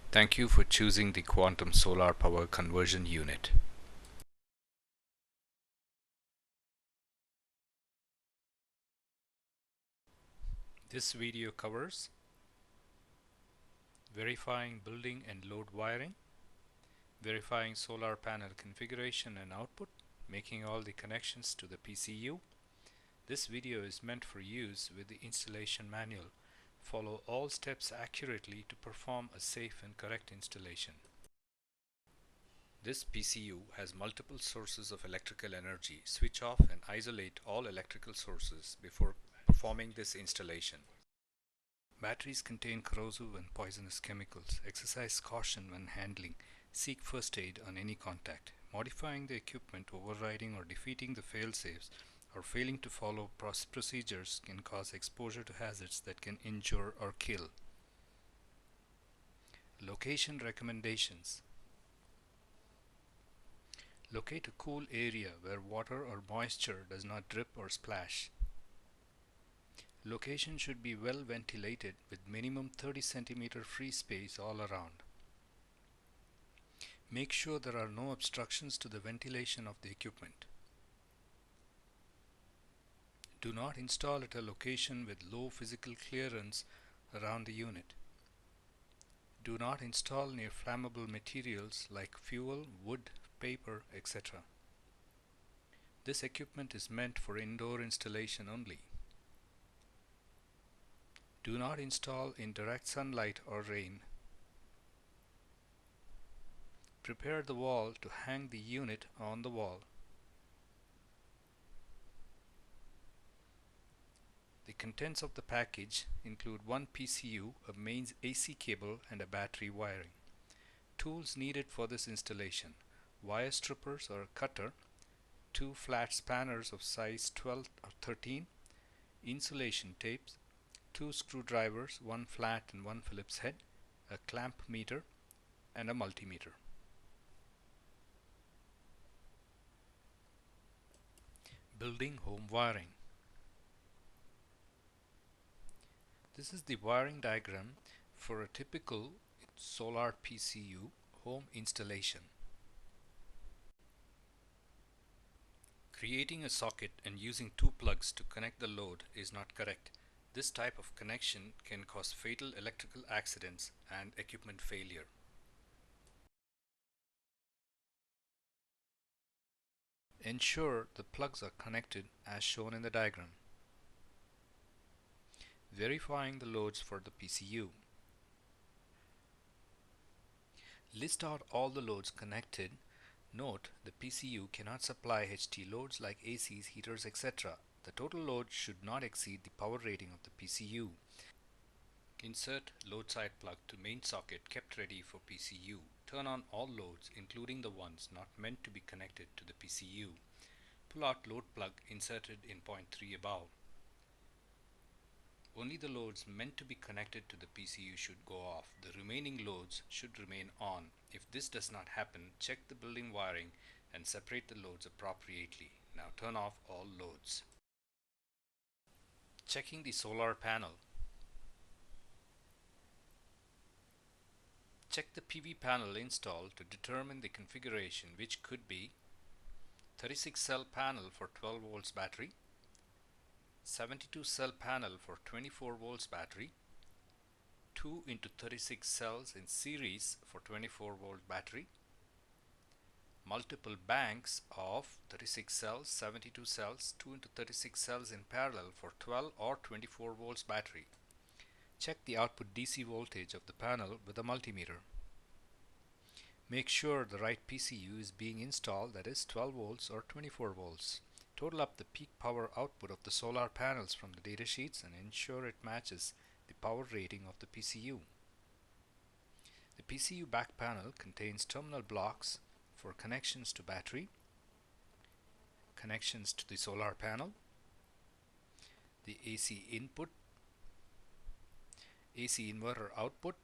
Thank you for choosing the Quantum Solar Power Conversion Unit. This video covers verifying building and load wiring, verifying solar panel configuration and output, making all the connections to the PCU. This video is meant for use with the installation manual. Follow all steps accurately to perform a safe and correct installation. This PCU has multiple sources of electrical energy. Switch off and isolate all electrical sources before performing this installation. Batteries contain corrosive and poisonous chemicals. Exercise caution when handling. Seek first aid on any contact. Modifying the equipment, overriding or defeating the fail-safes, or failing to follow procedures can cause exposure to hazards that can injure or kill. Location recommendations. Locate a cool area where water or moisture does not drip or splash. Location should be well ventilated with minimum 30 cm free space all around. Make sure there are no obstructions to the ventilation of the equipment. Do not install at a location with low physical clearance around the unit. Do not install near flammable materials like fuel, wood, paper, etc. This equipment is meant for indoor installation only. Do not install in direct sunlight or rain. Prepare the wall to hang the unit on the wall. The contents of the package include one PCU, a mains AC cable, and a battery wiring. Tools needed for this installation: wire strippers or a cutter, 2 flat spanners of size 12 or 13, insulation tapes, 2 screwdrivers, 1 flat and 1 Phillips head, a clamp meter, and a multimeter. Building home wiring. This is the wiring diagram for a typical Solar PCU home installation. Creating a socket and using 2 plugs to connect the load is not correct. This type of connection can cause fatal electrical accidents and equipment failure. Ensure the plugs are connected as shown in the diagram. Verifying the loads for the PCU. List out all the loads connected. Note, the PCU cannot supply HT loads like ACs, heaters, etc. The total load should not exceed the power rating of the PCU. Insert load side plug to main socket kept ready for PCU. Turn on all loads, including the ones not meant to be connected to the PCU. Pull out load plug inserted in point 3 above. Only the loads meant to be connected to the PCU should go off. The remaining loads should remain on. If this does not happen, check the building wiring and separate the loads appropriately. Now turn off all loads. Checking the solar panel. Check the PV panel installed to determine the configuration, which could be 36 cell panel for 12 volts battery, 72 cell panel for 24 volts battery, 2 into 36 cells in series for 24 volt battery, multiple banks of 36 cells, 72 cells, 2 into 36 cells in parallel for 12 or 24 volts battery. Check the output DC voltage of the panel with a multimeter. Make sure the right PCU is being installed, that is 12 volts or 24 volts. Total up the peak power output of the solar panels from the data sheets and ensure it matches the power rating of the PCU. The PCU back panel contains terminal blocks for connections to battery, connections to the solar panel, the AC input, AC inverter output,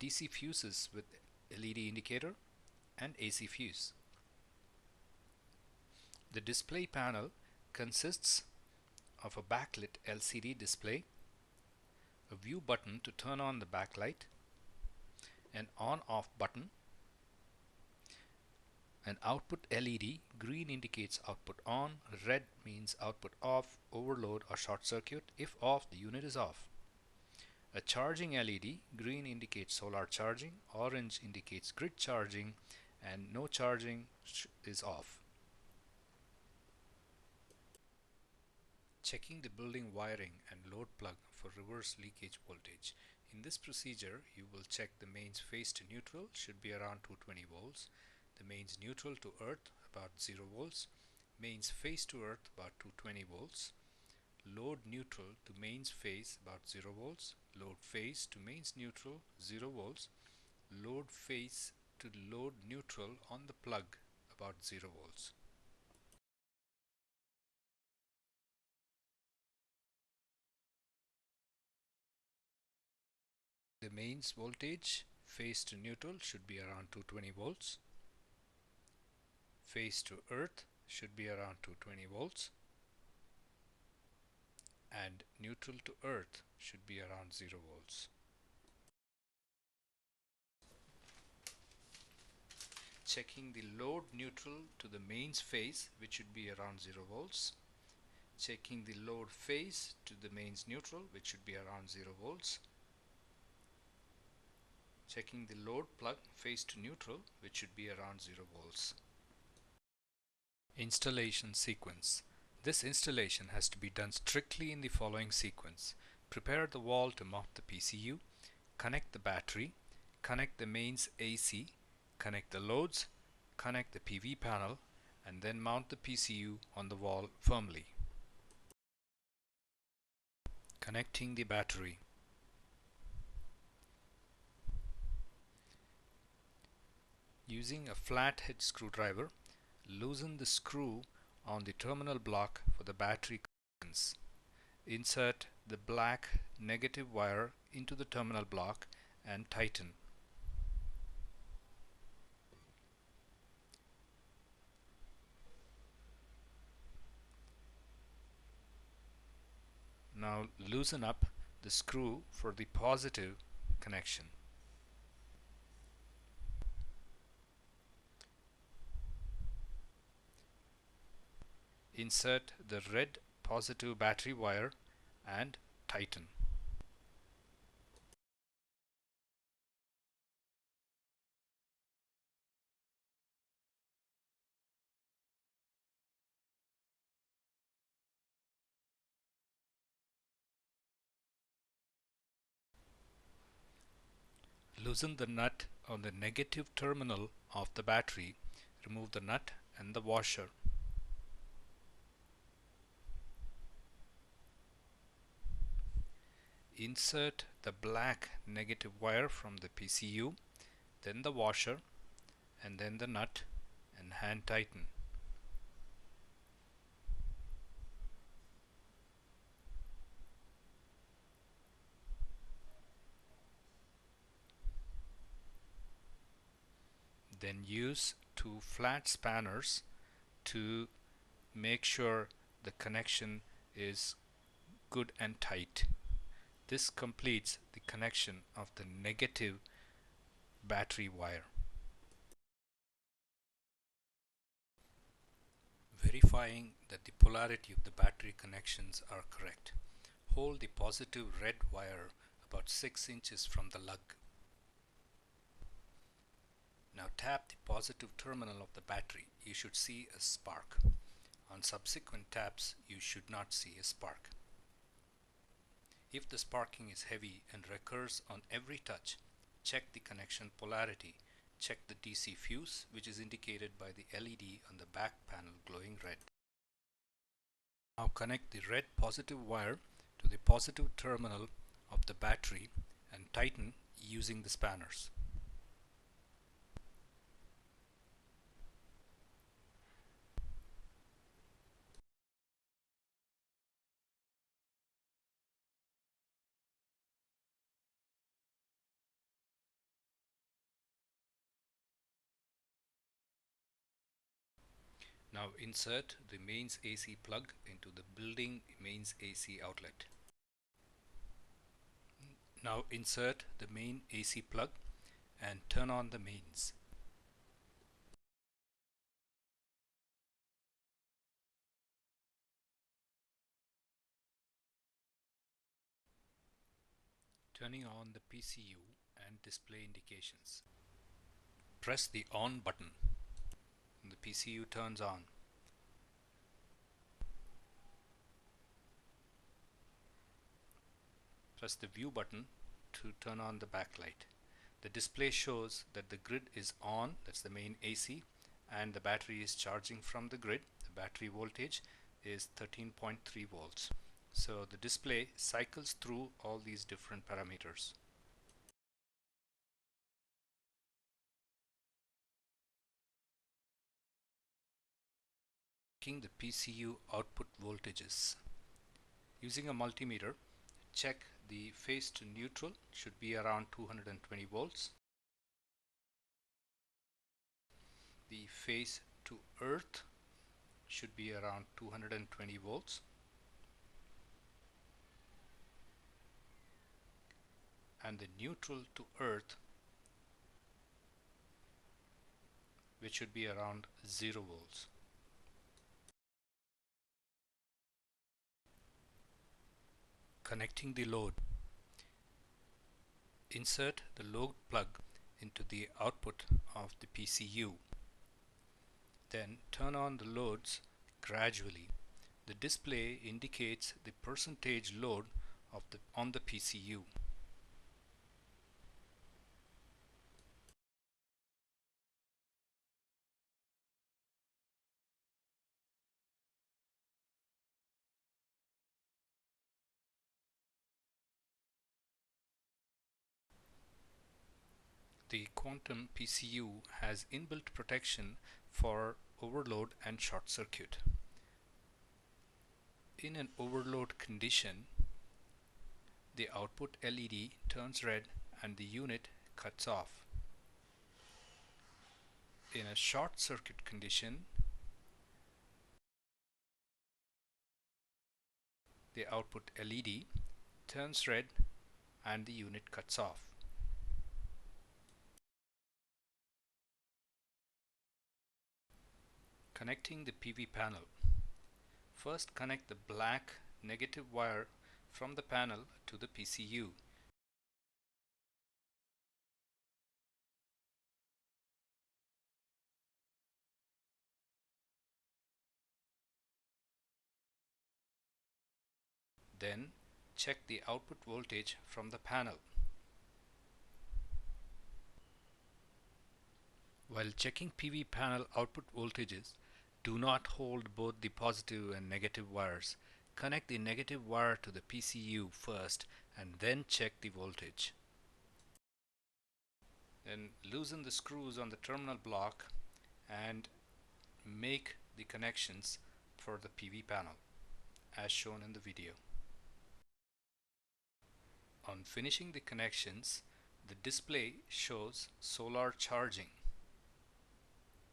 DC fuses with LED indicator, and AC fuse. The display panel consists of a backlit LCD display, a view button to turn on the backlight, an on-off button, an output LED. Green indicates output on, red means output off, overload or short circuit. If off, the unit is off. A charging LED. Green indicates solar charging, orange indicates grid charging, and no charging is off. Checking the building wiring and load plug for reverse leakage voltage. In this procedure, you will check the mains phase to neutral should be around 220 volts, the mains neutral to earth about 0 volts, mains phase to earth about 220 volts, load neutral to mains phase about 0 volts, load phase to mains neutral 0 volts, load phase to load neutral on the plug about 0 volts. The mains voltage phase to neutral should be around 220 volts. Phase to earth should be around 220 volts. And neutral to earth should be around 0 volts. Checking the load neutral to the mains phase, which should be around 0 volts. Checking the load phase to the mains neutral, which should be around 0 volts. Checking the load plug phase to neutral, which should be around 0 volts. Installation sequence. This installation has to be done strictly in the following sequence. Prepare the wall to mount the PCU, connect the battery, connect the mains AC, connect the loads, connect the PV panel, and then mount the PCU on the wall firmly. Connecting the battery. Using a flathead screwdriver, loosen the screw on the terminal block for the battery connections. Insert the black negative wire into the terminal block and tighten. Now loosen up the screw for the positive connection. Insert the red positive battery wire and tighten. Loosen the nut on the negative terminal of the battery. Remove the nut and the washer. Insert the black negative wire from the PCU, then the washer, and then the nut, and hand tighten. Then use two flat spanners to make sure the connection is good and tight. This completes the connection of the negative battery wire. Verifying that the polarity of the battery connections are correct. Hold the positive red wire about 6 inches from the lug. Now tap the positive terminal of the battery. You should see a spark. On subsequent taps, you should not see a spark. If the sparking is heavy and recurs on every touch, check the connection polarity. Check the DC fuse, which is indicated by the LED on the back panel glowing red. Now connect the red positive wire to the positive terminal of the battery and tighten using the spanners. Now insert the mains AC plug into the building mains AC outlet. Now insert the main AC plug and turn on the mains. Turning on the PCU and display indications. Press the on button and the PCU turns on. Press the view button to turn on the backlight. The display shows that the grid is on, that's the main AC, and the battery is charging from the grid. The battery voltage is 13.3 volts. So the display cycles through all these different parameters. Checking the PCU output voltages. Using a multimeter, check the phase to neutral should be around 220 volts. The phase to earth should be around 220 volts. And the neutral to earth, which should be around 0 volts. Connecting the load. Insert the load plug into the output of the PCU. Then turn on the loads gradually. The display indicates the percentage load on the PCU. The Quantum PCU has inbuilt protection for overload and short circuit. In an overload condition, the output LED turns red and the unit cuts off. In a short circuit condition, the output LED turns red and the unit cuts off. Connecting the PV panel. First, connect the black negative wire from the panel to the PCU. Then, check the output voltage from the panel. While checking PV panel output voltages, do not hold both the positive and negative wires. Connect the negative wire to the PCU first and then check the voltage. Then loosen the screws on the terminal block and make the connections for the PV panel as shown in the video. On finishing the connections, the display shows solar charging,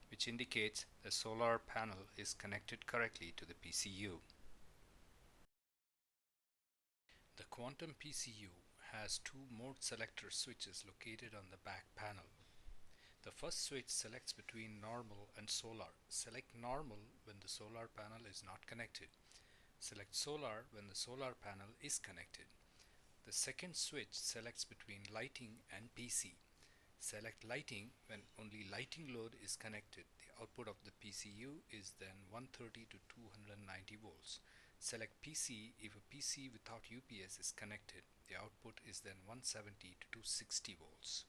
which indicates the solar panel is connected correctly to the PCU. The Quantum PCU has two mode selector switches located on the back panel. The first switch selects between normal and solar. Select normal when the solar panel is not connected. Select solar when the solar panel is connected. The second switch selects between lighting and PC. Select lighting when only lighting load is connected. The output of the PCU is then 130 to 290 volts. Select PC if a PC without UPS is connected. The output is then 170 to 260 volts.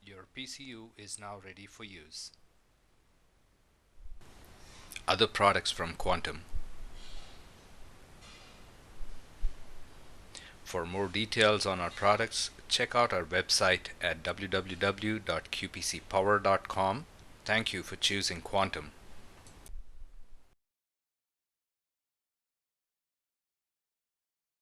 Your PCU is now ready for use. Other products from Quantum. For more details on our products, check out our website at www.qpcpower.com. Thank you for choosing Quantum.